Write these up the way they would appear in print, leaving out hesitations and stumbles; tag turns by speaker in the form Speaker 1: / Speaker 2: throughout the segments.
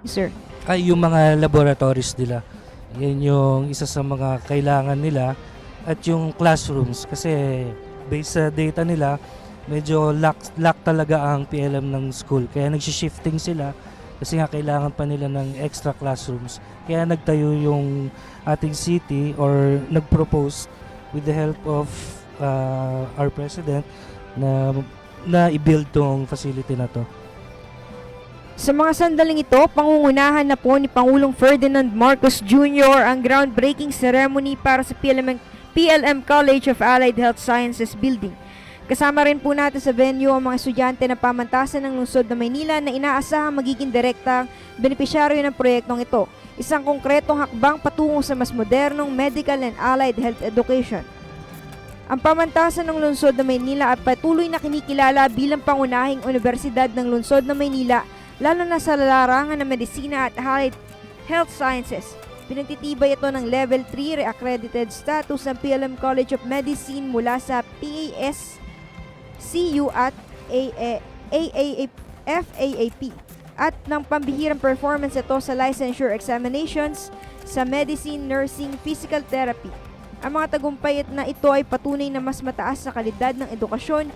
Speaker 1: Sir.
Speaker 2: Ay, yung mga laboratories nila. Yan yung isa sa mga kailangan nila at yung classrooms kasi based sa data nila, medyo lack talaga ang PLM ng school. Kaya nagsi-shifting sila kasi nga kailangan pa nila ng extra classrooms. Kaya nagtayo yung ating city or nag-propose with the help of our president na i-build tong facility na to.
Speaker 1: Sa mga sandaling ito, pangungunahan na po ni Pangulong Ferdinand Marcos Jr. ang groundbreaking ceremony para sa PLM College of Allied Health Sciences Building. Kasama rin po natin sa venue ang mga estudyante ng pamantasan ng lungsod ng Maynila na inaasahang magiging direktang benepisyaryo ng proyektong ito. Isang konkretong hakbang patungo sa mas modernong medical and allied health education. Ang pamantasan ng lungsod ng Maynila ay patuloy na kinikilala bilang pangunahing universidad ng lungsod ng Maynila, lalo na sa larangan ng medisina at allied health sciences. Pinagtitibay ito ng Level 3 re-accredited status ng PLM College of Medicine mula sa PASCU at FAAP at ng pambihirang performance ito sa licensure examinations sa medicine, nursing, physical therapy. Ang mga tagumpay na ito ay patunay na mas mataas na kalidad ng edukasyon,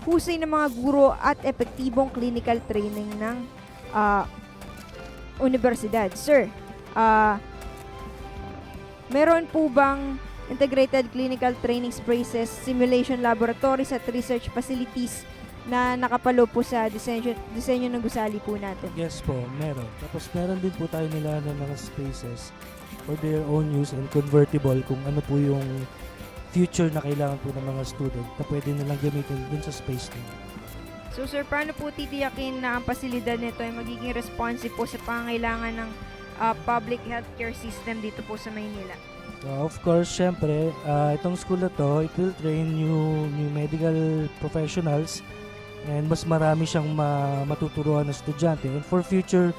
Speaker 1: husay ng mga guro at epektibong clinical training ng universidad. Sir, meron po bang integrated clinical training spaces, simulation laboratories at research facilities na nakapalo po sa disenyo ng gusali po natin?
Speaker 2: Yes po, meron. Tapos meron din po tayo nila ng mga spaces for their own use and convertible kung ano po yung future na kailangan po ng mga student na pwede nilang gamitin dun sa space nila.
Speaker 1: So sir, paano po titiyakin na ang pasilidad nito ay magiging responsive po sa pangangailangan ng public healthcare system dito po sa Maynila?
Speaker 2: Of course, syempre, itong school na to, it will train new medical professionals and mas marami siyang matuturuan ng estudyante and for future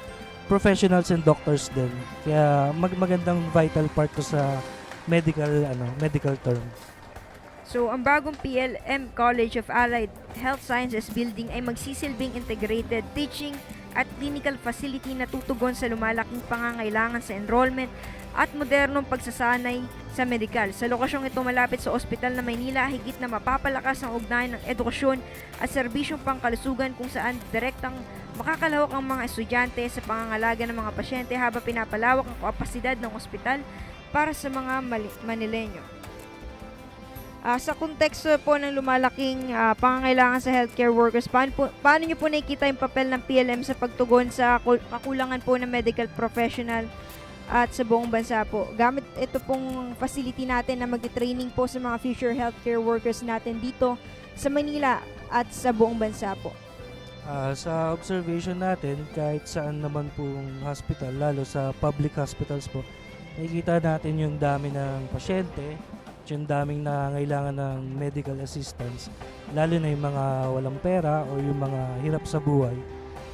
Speaker 2: professionals and doctors din. Kaya magandang vital part to sa medical term.
Speaker 1: So, ang bagong PLM College of Allied Health Sciences Building ay magsisilbing integrated teaching at clinical facility na tutugon sa lumalaking pangangailangan sa enrollment at modernong pagsasanay sa medikal. Sa lokasyong ito malapit sa Ospital na Maynila, higit na mapapalakas ang ugnayan ng edukasyon at serbisyong pangkalusugan kung saan direktang makakalahok ang mga estudyante sa pangangalaga ng mga pasyente habang pinapalawak ang kapasidad ng ospital para sa mga Manileño. Sa konteksto po ng lumalaking pangangailangan sa healthcare workers, paano nyo po nakikita yung papel ng PLM sa pagtugon sa kakulangan po ng medical professional at sa buong bansa po? Gamit ito pong facility natin na magti-training po sa mga future healthcare workers natin dito sa Manila at sa buong bansa po.
Speaker 2: Sa observation natin, kahit saan naman pong hospital, lalo sa public hospitals po, nakikita natin yung dami ng pasyente, yung daming nangangailangan ng medical assistance, lalo na yung mga walang pera o yung mga hirap sa buhay.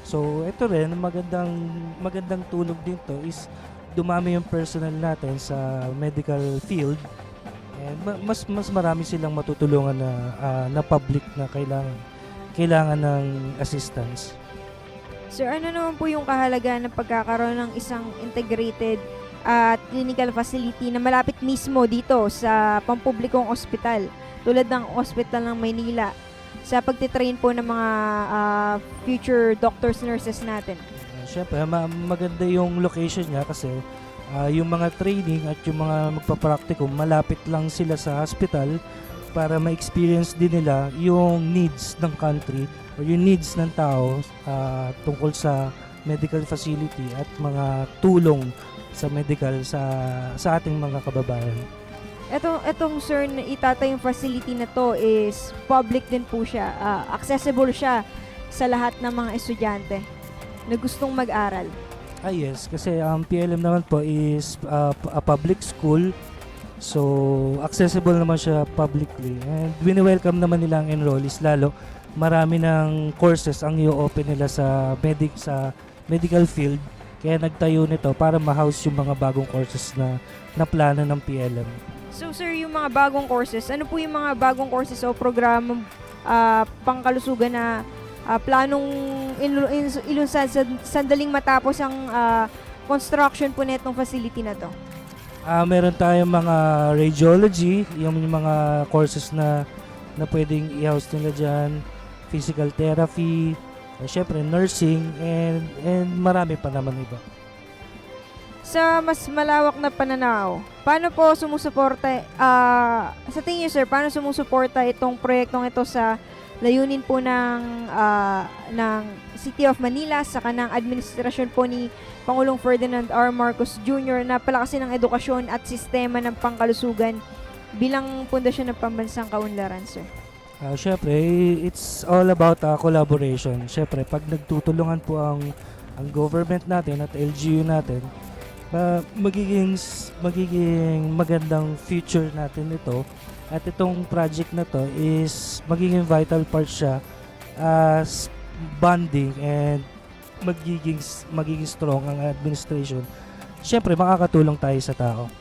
Speaker 2: So ito rin, magandang tulog dito is dumami yung personnel natin sa medical field and mas marami silang matutulungan na public na kailangan ng assistance.
Speaker 1: Sir, ano naman po yung kahalagahan ng pagkakaroon ng isang integrated at clinical facility na malapit mismo dito sa pampublikong ospital tulad ng Ospital ng Maynila sa pagtitrain po ng mga future doctors, nurses natin?
Speaker 2: Siyempre, maganda yung location niya kasi yung mga training at yung mga magpa-practicum malapit lang sila sa hospital para ma-experience din nila yung needs ng country o yung needs ng tao tungkol sa medical facility at mga tulong sa medical sa ating mga kababayan.
Speaker 1: Etong sir, itatayong facility na to is public din po siya. Accessible siya sa lahat ng mga estudyante na gustong mag-aral.
Speaker 2: Yes, kasi ang PLM naman po is a public school. So, accessible naman siya publicly. And wini-welcome naman nila ang enrollees, lalo marami ng courses ang i-open nila sa medical field. Kaya nagtayo nito para ma-house yung mga bagong courses na plano ng PLM.
Speaker 1: So sir, yung mga bagong courses, ano po yung mga bagong courses o programang pangkalusugan na planong ilunsad sa sandaling matapos ang construction po netong facility na to?
Speaker 2: Meron tayong mga radiology, yung mga courses na pwedeng i-house nila dyan, physical therapy, syempre nursing, and marami pa naman iba.
Speaker 1: Sa mas malawak na pananaw, paano po sumusuporta, sa tingin niyo sir, paano sumusuporta itong proyektong ito sa layunin po ng City of Manila sa kanang administrasyon po ni Pangulong Ferdinand R. Marcos Jr. na palakasin ang edukasyon at sistema ng pangkalusugan bilang pundasyon ng pambansang kaunlaran, sir?
Speaker 2: Syempre, it's all about collaboration. Syempre, pag nagtutulungan po ang government natin at LGU natin, magiging magandang future natin ito. At itong project na to is magiging vital part siya as bonding and magiging strong ang administration. Syempre, makakatulong tayo sa tao.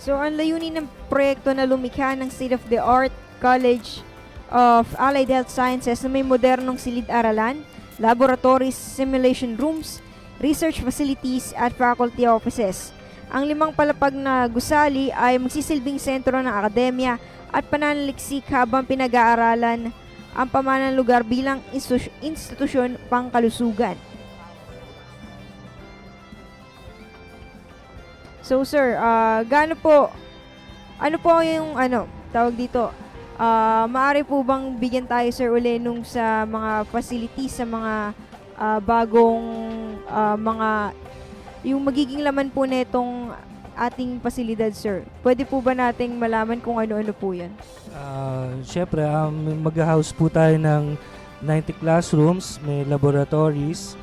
Speaker 1: So, ang layunin ng proyekto na lumikha ng state-of-the-art College of Allied Health Sciences na may modernong silid-aralan, laboratories, simulation rooms, research facilities at faculty offices. Ang 5 palapag na gusali ay magsisilbing sentro ng akademya at pananaliksik habang pinag-aaralan ang pamanang lugar bilang institusyon pangkalusugan. So sir, ano po yung tawag dito? Maaari po bang bigyan tayo sir uli nung sa mga facilities, sa mga bagong yung magiging laman po netong ating pasilidad, sir? Pwede po ba nating malaman kung ano-ano po yan?
Speaker 2: Syempre, mag-house po tayo ng 90 classrooms, may laboratories,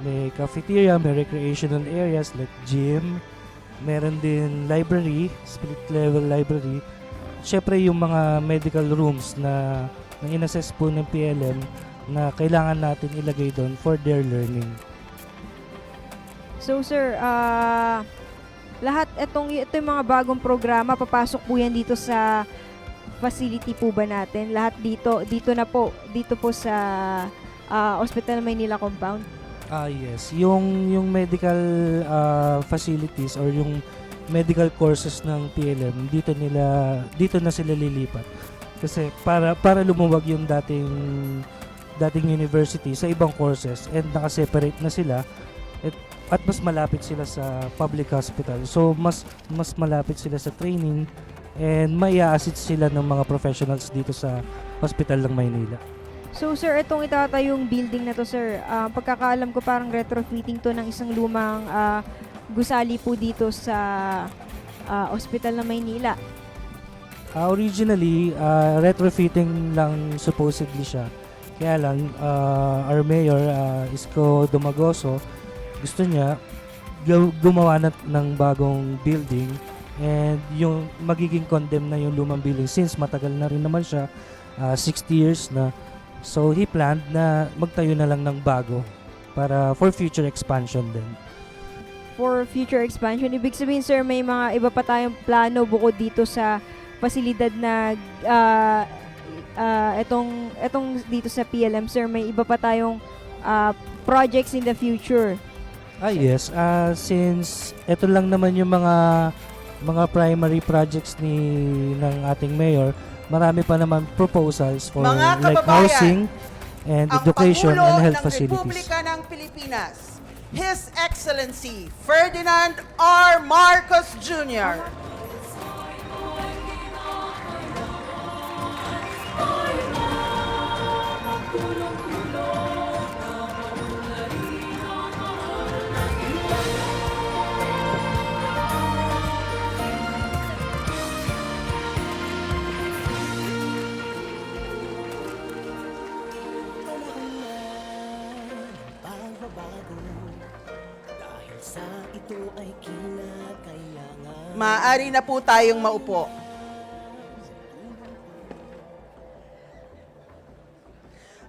Speaker 2: may cafeteria, may recreational areas like gym, meron din library, split level library. Syempre, yung mga medical rooms na in-assess po ng PLM na kailangan natin ilagay doon for their learning. So
Speaker 1: sir, lahat ito yung mga bagong programa, papasok po yan dito sa facility po ba natin? Lahat dito po sa Hospital Maynila Compound?
Speaker 2: Yes. Yung medical facilities or yung medical courses ng PLM, dito na sila lilipat. Kasi para lumuwag yung dating university sa ibang courses and naka-separate na sila at mas malapit sila sa public hospital. So mas malapit sila sa training and mai-assist sila ng mga professionals dito sa Hospital ng Maynila.
Speaker 1: So sir, itong itatayong building na to sir, pagkakaalam ko parang retrofitting to ng isang lumang gusali po dito sa Hospital ng Maynila.
Speaker 2: Originally, retrofitting lang supposedly siya. Kaya lang, our mayor, Isko Dumagoso, gusto niya gumawa ng bagong building and yung magiging condemn na yung lumang building since matagal na rin naman siya, 60 years na. So he planned na magtayo na lang ng bago para for future expansion din.
Speaker 1: For future expansion, ibig sabihin sir, may mga iba pa tayong plano bukod dito sa pasilidad na etong dito sa PLM sir, may iba pa tayong projects in the future.
Speaker 2: Yes, since ito lang naman yung mga primary projects ng ating mayor, marami pa naman proposals for like housing and education and health facilities.
Speaker 3: Ang Republika ng Pilipinas, His Excellency Ferdinand R. Marcos Jr. Maaari na po tayong maupo.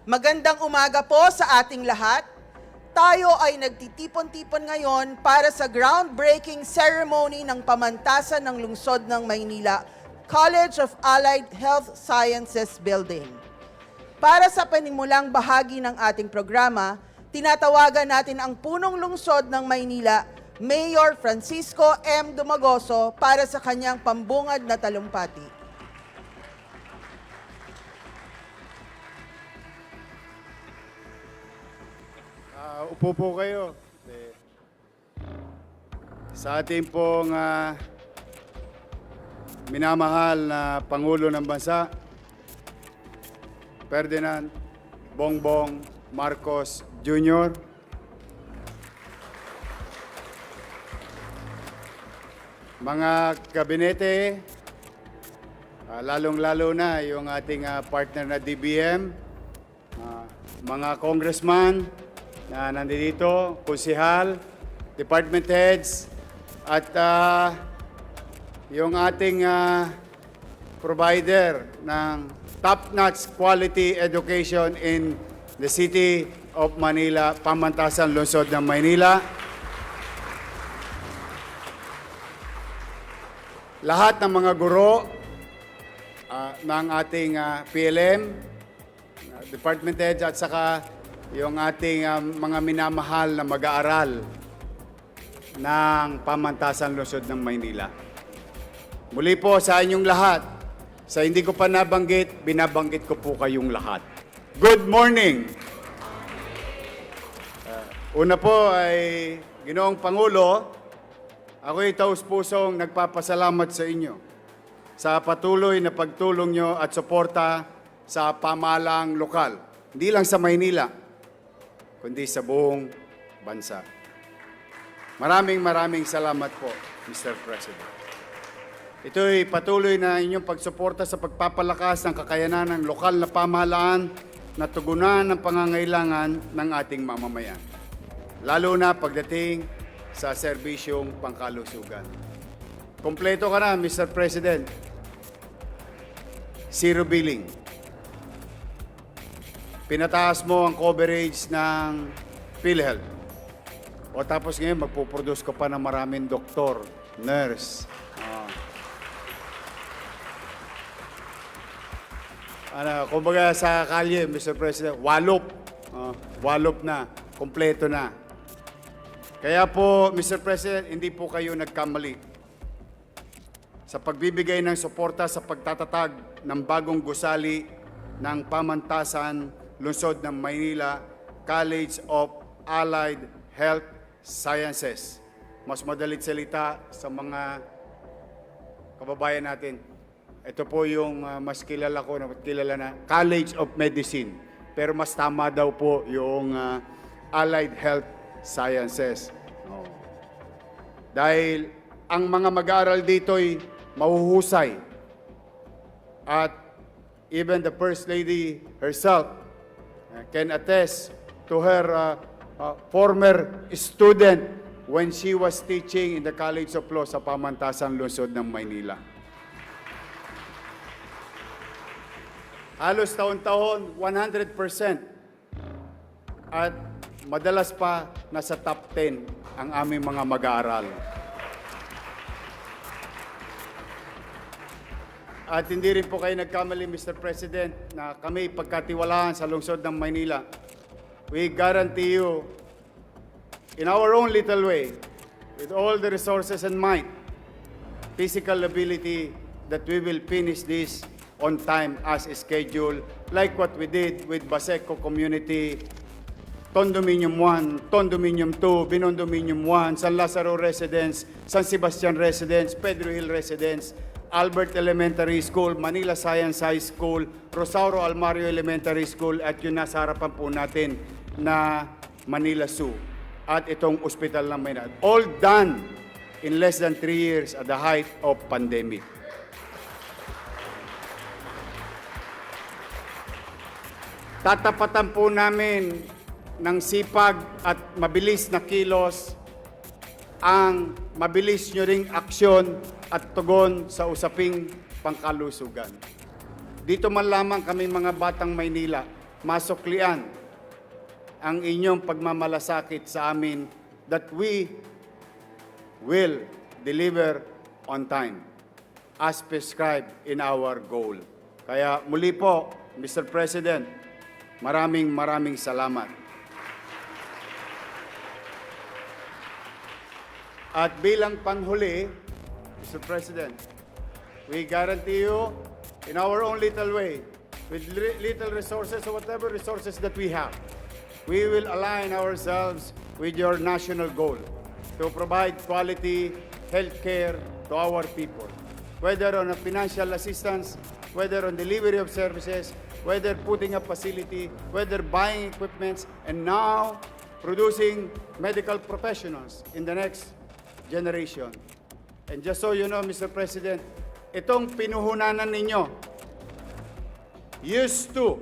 Speaker 3: Magandang umaga po sa ating lahat. Tayo ay nagtitipon-tipon ngayon para sa groundbreaking ceremony ng pamantasan ng lungsod ng Maynila, College of Allied Health Sciences Building. Para sa panimulang bahagi ng ating programa, tinatawagan natin ang punong lungsod ng Maynila, Mayor Francisco M. Dumagoso, para sa kanyang pambungad na talumpati.
Speaker 4: Upo po kayo. Sa ating pong minamahal na Pangulo ng Bansa, Ferdinand Bongbong Marcos Jr., mga kabinete, lalong-lalo na yung ating partner na DBM, mga congressman na nandito, konsehal, department heads, at yung ating provider ng top-notch quality education in the City of Manila, Pamantasan, Lungsod ng Maynila. Lahat ng mga guro ng ating PLM, department heads, at saka yung ating mga minamahal na mag-aaral ng Pamantasan Lungsod ng Maynila. Muli po sa inyong lahat, sa hindi ko pa nabanggit, binabanggit ko po kayong lahat. Good morning! Una po ay, Ginoong Pangulo, ako'y taus-pusong nagpapasalamat sa inyo sa patuloy na pagtulong nyo at suporta sa pamahalang lokal. Hindi lang sa Maynila, kundi sa buong bansa. Maraming salamat po, Mr. President. Ito'y patuloy na inyong pagsuporta sa pagpapalakas ng kakayanan ng lokal na pamahalaan na tugunan ng pangangailangan ng ating mamamayan, lalo na pagdating sa serbisyong pangkalusugan. Kompleto ka na, Mr. President. Zero billing. Pinataas mo ang coverage ng PhilHealth. O tapos ngayon, magpuproduce ka pa ng maraming doktor, nurse. Kumbaga sa kalye, Mr. President, walop na, kompleto na. Kaya po, Mr. President, hindi po kayo nagkamali sa pagbibigay ng suporta sa pagtatatag ng bagong gusali ng Pamantasan Lungsod ng Maynila College of Allied Health Sciences. Mas madalit salita sa mga kababayan natin. Ito po yung mas kilala ko, kilala na College of Medicine. Pero mas tama daw po yung Allied Health Sciences. Dahil ang mga mag-aaral dito'y mahuhusay. At even the First Lady herself can attest to her former student when she was teaching in the College of Law sa Pamantasan Lungsod ng Maynila. Halos taon-taon, 100%. At madalas pa nasa top 10 ang aming mga mag-aaral. At hindi rin po kayo nagkamali, Mr. President, na kami pagkatiwalaan sa lungsod ng Maynila. We guarantee you, in our own little way, with all the resources and might, physical ability, that we will finish this on time as scheduled, like what we did with Baseco Community, Condominium 1, Condominium 2, Binondominium 1, San Lazaro Residence, San Sebastian Residence, Pedro Hill Residence, Albert Elementary School, Manila Science High School, Rosauro Almario Elementary School, at yun nasa harapan po natin na Manila Zoo. At itong ospital ng Maynila. All done in less than 3 years at the height of pandemic. Tatapatan po namin ng sipag at mabilis na kilos ang mabilis nyo ring aksyon at tugon sa usaping pangkalusugan. Dito man lamang kami mga batang Maynila, masuklian ang inyong pagmamalasakit sa amin that we will deliver on time as prescribed in our goal. Kaya muli po, Mr. President, Maraming salamat. At bilang panghuli, Mr. President, we guarantee you, in our own little way, with little resources or whatever resources that we have, we will align ourselves with your national goal to provide quality health care to our people, whether on a financial assistance, whether on delivery of services, whether putting up facility, whether buying equipments, and now producing medical professionals in the next generation. And just so you know, Mr. President, itong pinuhunanan ninyo used to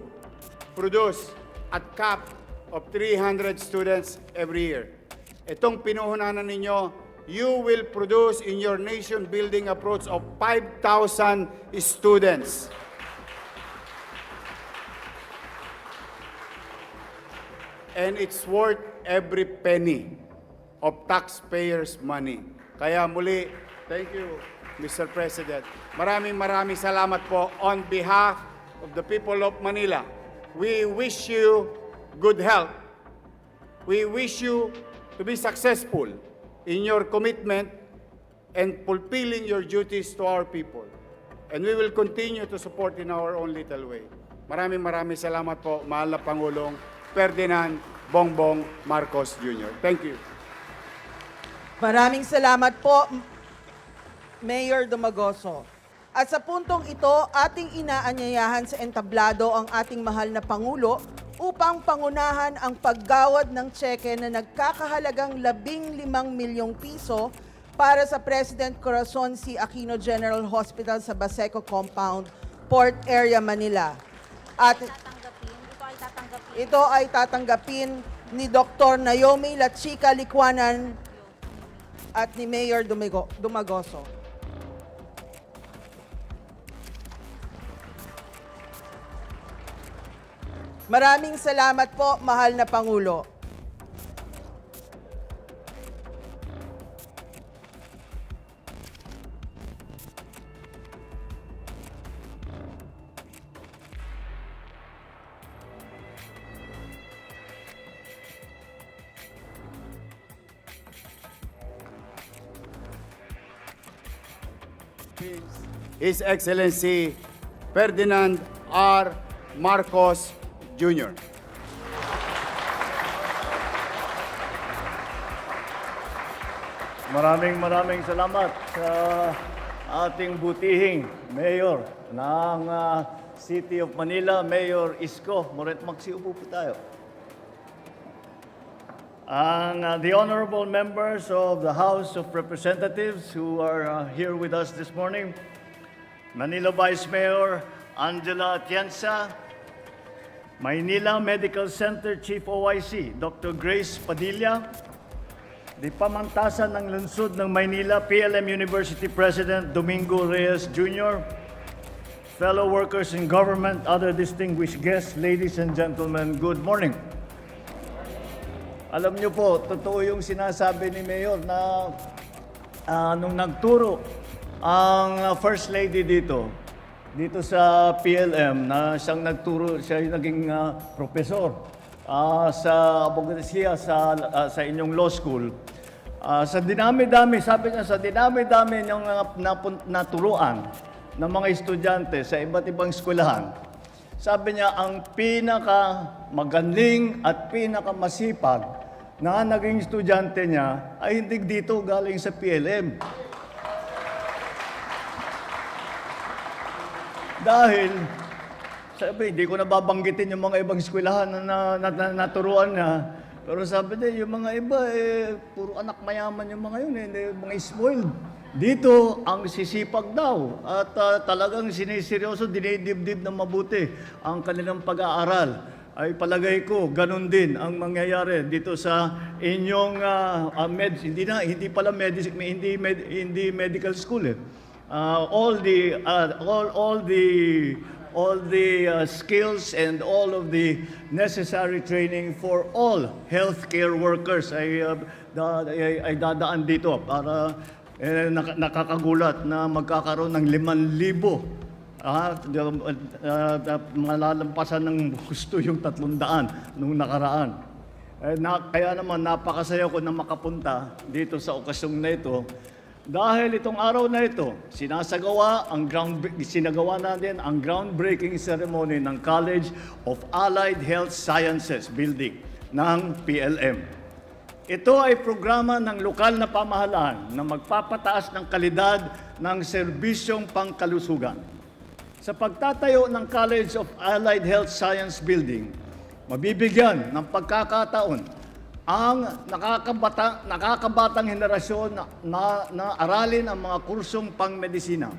Speaker 4: produce a cap of 300 students every year. Itong pinuhunanan ninyo, you will produce in your nation-building approach of 5,000 students. And it's worth every penny of taxpayers' money. Kaya muli, thank you, Mr. President. Maraming salamat po on behalf of the people of Manila. We wish you good health. We wish you to be successful in your commitment and fulfilling your duties to our people. And we will continue to support in our own little way. Maraming salamat po, mahal na Pangulong Ferdinand Bongbong Marcos Jr. Thank you.
Speaker 3: Maraming salamat po, Mayor Dumagoso. At sa puntong ito, ating inaanyayahan sa entablado ang ating mahal na Pangulo upang pangunahan ang paggawad ng tseke na nagkakahalagang 15 milyong piso para sa President Corazon C. Aquino General Hospital sa Baseco Compound, Port Area, Manila. At ito ay tatanggapin ni Dr. Naomi Lachica Licuanan at ni Mayor Dumagoso. Maraming salamat po, mahal na Pangulo.
Speaker 4: His Excellency Ferdinand R. Marcos Jr.
Speaker 5: Maraming salamat sa ating butihing Mayor ng City of Manila, Mayor Isko Moret Maxi. Upo po tayo. The honorable members of the House of Representatives who are here with us this morning, Manila Vice Mayor Angela Atienza, Maynila Medical Center Chief OIC Dr. Grace Padilla, di pamantasan ng lungsod ng Maynila PLM University President Domingo Reyes Jr., fellow workers in government, other distinguished guests, ladies and gentlemen, good morning. Alam niyo po, totoo yung sinasabi ni Mayor na nung nagturo ang First Lady dito sa PLM, na siyang nagturo, siya yung naging professor sa abogasiya sa inyong law school. Sa dinami-dami, sabi niya, sa dinami-dami niyang naturuan ng mga estudyante sa iba't ibang eskwelahan, sabi niya, ang pinakamagaling at pinakamasipag na naging estudyante niya ay hindi dito galing sa PLM. Dahil, sabi, hindi ko nababanggitin yung mga ibang eskwelahan na naturuan niya. Pero sabi niya, yung mga iba, puro anak mayaman yung mga yun, mga spoiled. Dito, ang sisipag daw at talagang siniseryoso, dinidibdib na mabuti ang kanilang pag-aaral. Ay palagay ko, ganun din ang mangyayari dito sa inyong hindi medical school eh. All the skills and all of the necessary training for all healthcare workers ay dadaan dito para nakakagulat na magkakaroon ng 5,000 malalampasan ng gusto yung 300 nung nakaraan. Kaya naman napakasaya ko na makapunta dito sa okasyong na ito dahil itong araw na ito, sinagawa natin ang groundbreaking ceremony ng College of Allied Health Sciences Building ng PLM. Ito ay programa ng lokal na pamahalaan na magpapataas ng kalidad ng serbisyong pangkalusugan. Sa pagtatayo ng College of Allied Health Science Building, mabibigyan ng pagkakataon ang nakakabatang henerasyon na aralin ang mga kursong pangmedisina.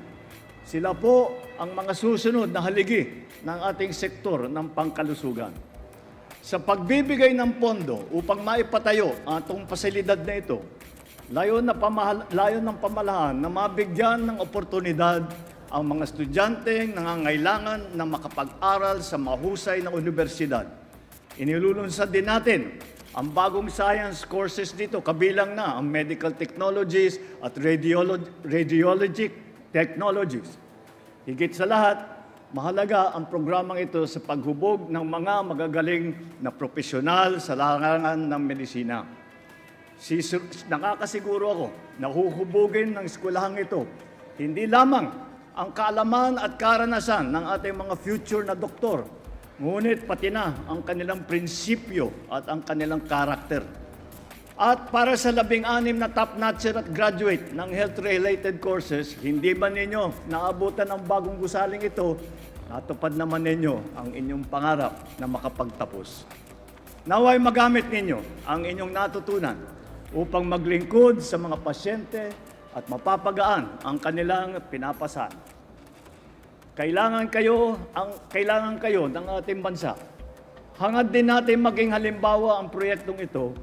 Speaker 5: Sila po ang mga susunod na haligi ng ating sektor ng pangkalusugan. Sa pagbibigay ng pondo upang maipatayo ang atong pasilidad na ito, layon ng pamahalaan na mabigyan ng oportunidad ang mga estudyanteng nangangailangan na makapag-aral sa mahusay na universidad. Inilulunsad din natin ang bagong science courses dito, kabilang na ang medical technologies at radiologic technologies. Higit sa lahat, mahalaga ang programang ito sa paghubog ng mga magagaling na profesional sa larangan ng medisina. Nakakasiguro ako na huhubugin ng eskwelahang ito hindi lamang ang kaalaman at karanasan ng ating mga future na doktor, ngunit pati na ang kanilang prinsipyo at ang kanilang karakter. At para sa 16 na top-notcher at graduate ng health-related courses, hindi ba ninyo naabutan ang bagong gusaling ito, natupad naman ninyo ang inyong pangarap na makapagtapos. Naway magamit ninyo ang inyong natutunan upang maglingkod sa mga pasyente at mapapagaan ang kanilang pinapasan. Kailangan kayo ng ating bansa. Hangad din natin maging halimbawa ang proyektong ito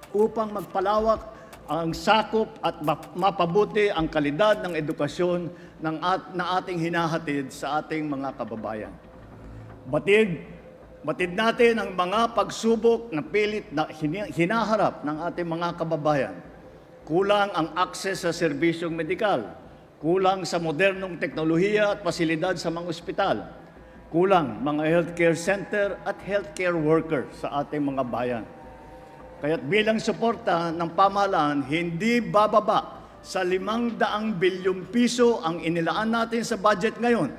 Speaker 5: upang magpalawak ang sakop at mapabuti ang kalidad ng edukasyon na ating hinahatid sa ating mga kababayan. Batid natin ang mga pagsubok na pilit na hinaharap ng ating mga kababayan. Kulang ang akses sa serbisyong medikal, kulang sa modernong teknolohiya at pasilidad sa mga ospital, kulang mga healthcare center at healthcare worker sa ating mga bayan. Kaya't bilang suporta ng pamahalaan, hindi bababa sa 500 bilyong piso ang inilaan natin sa budget ngayon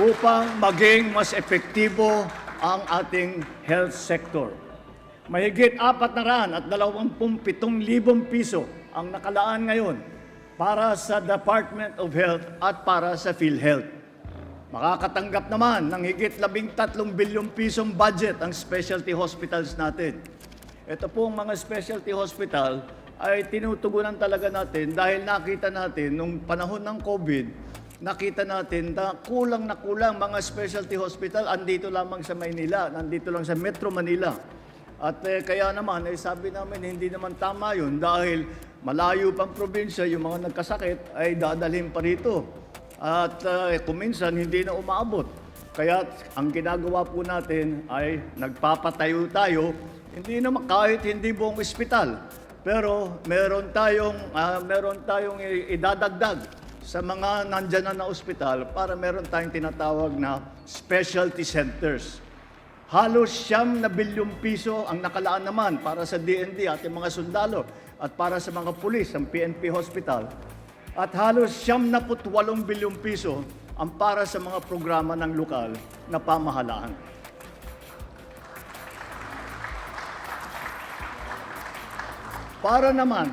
Speaker 5: upang maging mas epektibo ang ating health sector. Mahigit 427,000 piso ang nakalaan ngayon para sa Department of Health at para sa PhilHealth. Makakatanggap naman ng higit 13 bilyong pisong budget ang specialty hospitals natin. Ito pong mga specialty hospital ay tinutugunan talaga natin dahil nakita natin nung panahon ng COVID, nakita natin na kulang mga specialty hospital andito lamang sa Maynila, nandito lang sa Metro Manila. At kaya naman, sabi namin, hindi naman tama yun dahil malayo pang probinsya, yung mga nagkasakit ay dadalhin pa rito. At kuminsan, hindi na umaabot. Kaya ang ginagawa po natin ay nagpapatayo tayo, hindi naman kahit hindi buong ospital. Pero meron tayong idadagdag sa mga nandyan na ospital para meron tayong tinatawag na specialty centers. Halos 9 bilyong piso ang nakalaan naman para sa DND, ating mga sundalo, at para sa mga pulis, ang PNP Hospital. At halos 78 bilyong piso ang para sa mga programa ng lokal na pamahalaan. Para naman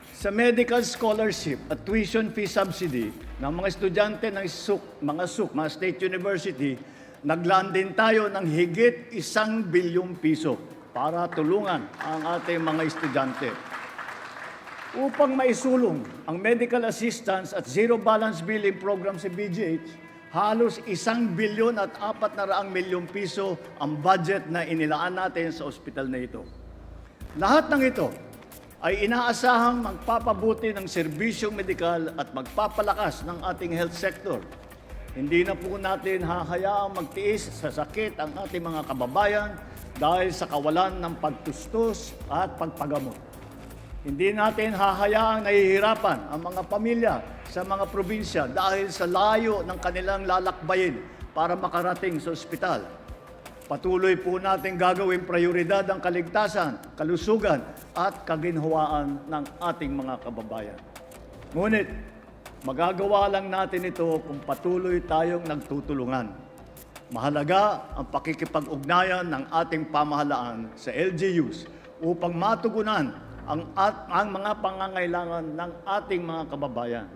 Speaker 5: sa medical scholarship at tuition fee subsidy ng mga estudyante ng mga State University, naglaan din tayo ng higit 1 bilyong piso para tulungan ang ating mga estudyante. Upang maisulong ang medical assistance at zero balance billing program sa BGH, halos 1 bilyon at 400 milyong piso ang budget na inilaan natin sa ospital na ito. Lahat ng ito ay inaasahang magpapabuti ng serbisyong medikal at magpapalakas ng ating health sector. Hindi na po natin hahayaang magtiis sa sakit ang ating mga kababayan dahil sa kawalan ng pagtustos at pagpagamot. Hindi natin hahayaang nahihirapan ang mga pamilya sa mga probinsya dahil sa layo ng kanilang lalakbayin para makarating sa ospital. Patuloy po natin gagawing prioridad ang kaligtasan, kalusugan at kaginhawaan ng ating mga kababayan. Ngunit, magagawa lang natin ito kung patuloy tayong nagtutulungan. Mahalaga ang pakikipag-ugnayan ng ating pamahalaan sa LGUs upang matugunan ang mga pangangailangan ng ating mga kababayan.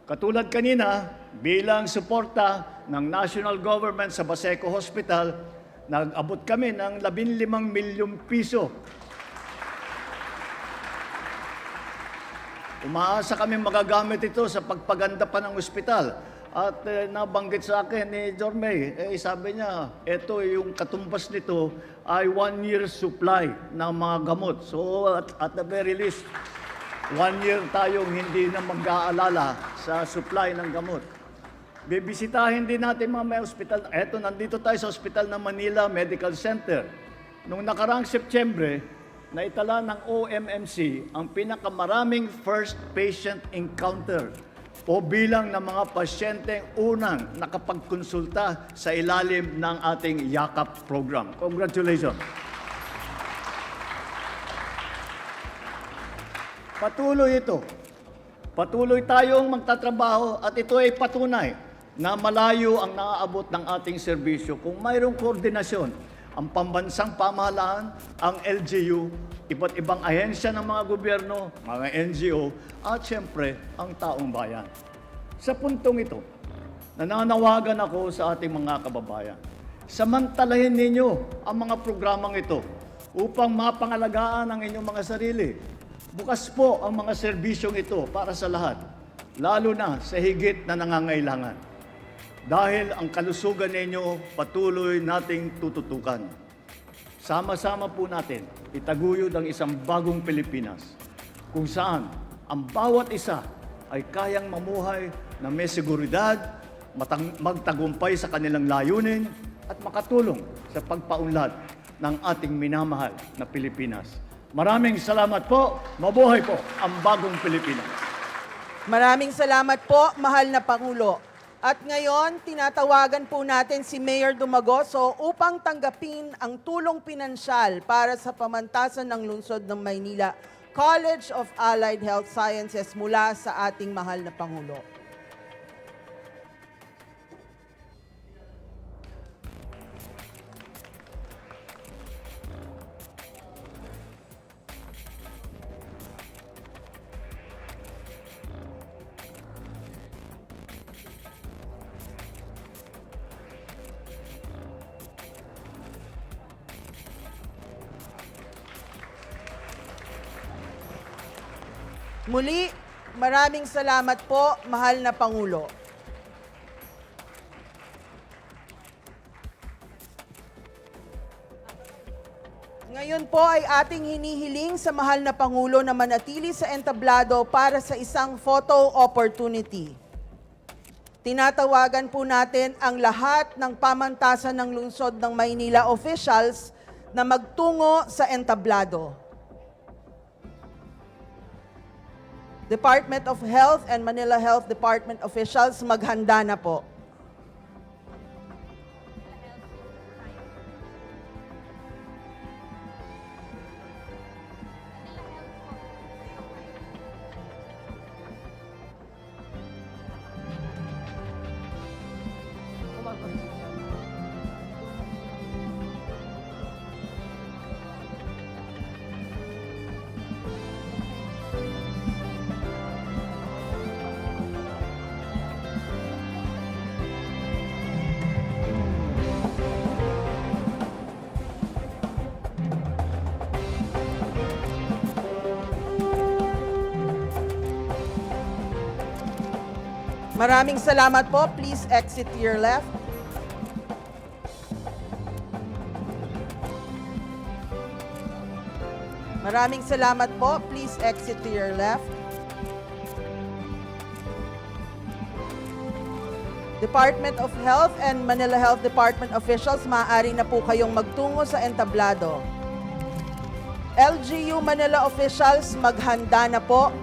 Speaker 5: Katulad kanina, bilang suporta ng national government sa Baseco Hospital, nag-abot kami ng 15 milyong piso. Umaasa kami magagamit ito sa pagpaganda pa ng ospital. At nabanggit sa akin ni Jorme, sabi niya, ito yung katumbas nito ay 1 year supply ng mga gamot. So at the very least, 1 year tayong hindi na mag-aalala sa supply ng gamot. Bibisitahin din natin mga ospital. Eto, nandito tayo sa Ospital ng Manila Medical Center. Noong nakaraang Setyembre, naitala ng OMMC ang pinakamaraming first patient encounter o bilang ng mga pasyenteng unang nakapagkonsulta sa ilalim ng ating YAKAP program. Congratulations! Patuloy ito. Patuloy tayong magtatrabaho at ito ay patunay na malayo ang naaabot ng ating serbisyo kung mayroong koordinasyon ang pambansang pamahalaan, ang LGU, iba't ibang ahensya ng mga gobyerno, mga NGO, at siyempre, ang taong bayan. Sa puntong ito, nananawagan ako sa ating mga kababayan. Samantalahin ninyo ang mga programang ito upang mapangalagaan ang inyong mga sarili. Bukas po ang mga serbisyong ito para sa lahat, lalo na sa higit na nangangailangan. Dahil ang kalusugan ninyo patuloy nating tututukan. Sama-sama po natin itaguyod ang isang bagong Pilipinas kung saan ang bawat isa ay kayang mamuhay na may seguridad, magtagumpay sa kanilang layunin at makatulong sa pagpaunlad ng ating minamahal na Pilipinas. Maraming salamat po. Mabuhay po ang bagong Pilipinas.
Speaker 3: Maraming salamat po, mahal na Pangulo. At ngayon, tinatawagan po natin si Mayor Dumagoso upang tanggapin ang tulong pinansyal para sa pamantasan ng lungsod ng Maynila College of Allied Health Sciences mula sa ating mahal na Pangulo. Muli, maraming salamat po, mahal na Pangulo. Ngayon po ay ating hinihiling sa mahal na Pangulo na manatili sa entablado para sa isang photo opportunity. Tinatawagan po natin ang lahat ng pamantasan ng lungsod ng Maynila officials na magtungo sa entablado. Department of Health and Manila Health Department officials, maghanda na po. Maraming salamat po. Please exit to your left. Maraming salamat po. Please exit to your left. Department of Health and Manila Health Department officials, maaari na po kayong magtungo sa entablado. LGU Manila officials, maghanda na po.